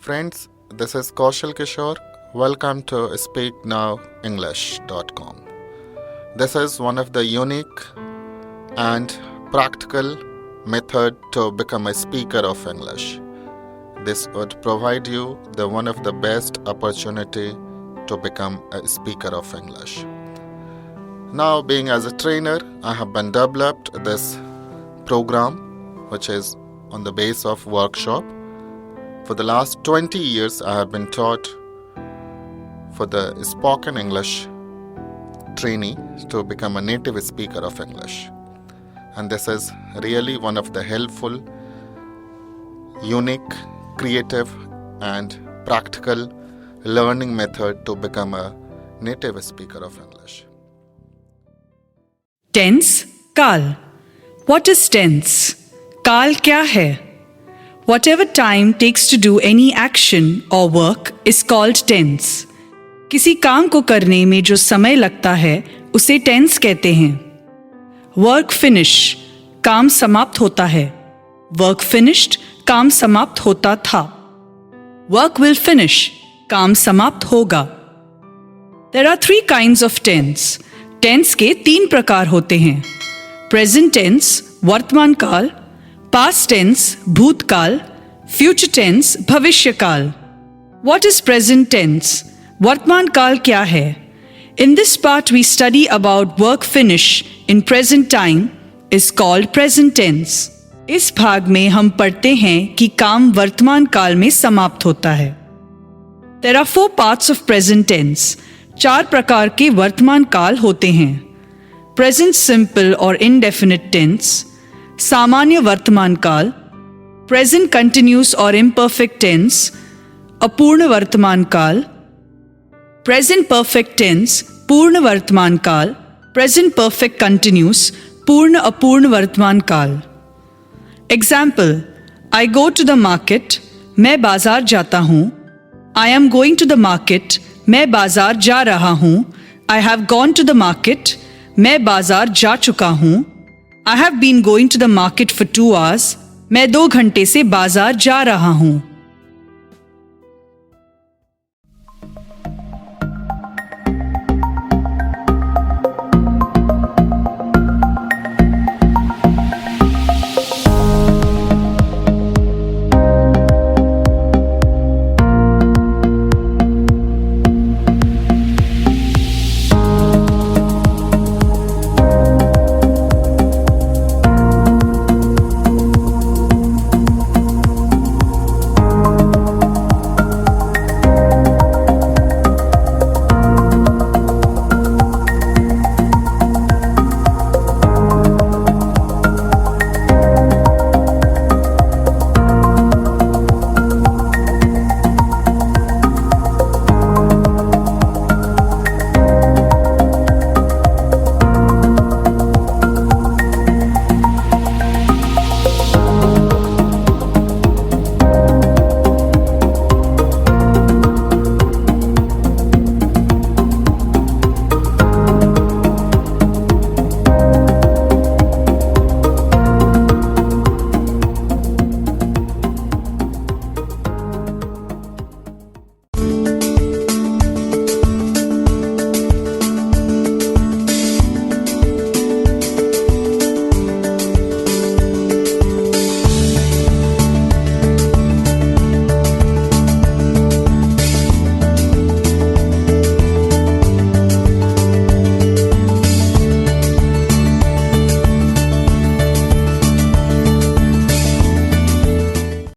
Friends, this is Kaushal Kishore. Welcome to SpeakNowEnglish.com. This is one of the unique and practical method to become a speaker of English. This would provide you one of the best opportunity to become a speaker of English. Now, being as a trainer, I have been developed this program which is on the base of workshop. For the last 20 years, I have been taught for the spoken English trainee to become a native speaker of English. And this is really one of the helpful, unique, creative and practical learning method to become a native speaker of English. Tense, काल. What is tense? काल क्या है? Whatever time takes to do any action or work is called tense. किसी काम को करने में जो समय लगता है उसे tense कहते हैं. Work finish, काम समाप्त होता है. Work finished, काम समाप्त होता था. Work will finish, काम समाप्त होगा. There are 3 kinds of tense. Tense के 3 प्रकार होते हैं. Present tense, वर्तमान काल. Past tense, भूतकाल. Future tense, भविष्यकाल. What is present tense? वर्तमान काल क्या है? In this part we study about work finish in present time is called present tense. इस भाग में हम पढ़ते हैं कि काम वर्तमान काल में समाप्त होता है. There are 4 parts of present tense. 4 प्रकार के वर्तमान काल होते हैं. Present simple और indefinite tense, सामान्य वर्तमान काल, प्रेजेंट कंटिन्यूस और इम्परफेक्ट टेंस, अपूर्ण वर्तमान काल, प्रेजेंट परफेक्ट टेंस, पूर्ण वर्तमान काल, प्रेजेंट परफेक्ट कंटिन्यूस, पूर्ण अपूर्ण वर्तमान काल. Example, I go to the market, मैं बाजार जाता हूँ. I am going to the market, मैं बाजार जा रहा हूँ. I have gone to the market, मैं बाजार जा चुका हूँ. I have been going to the market for 2 hours. मैं 2 घंटे से बाजार जा रहा हूँ.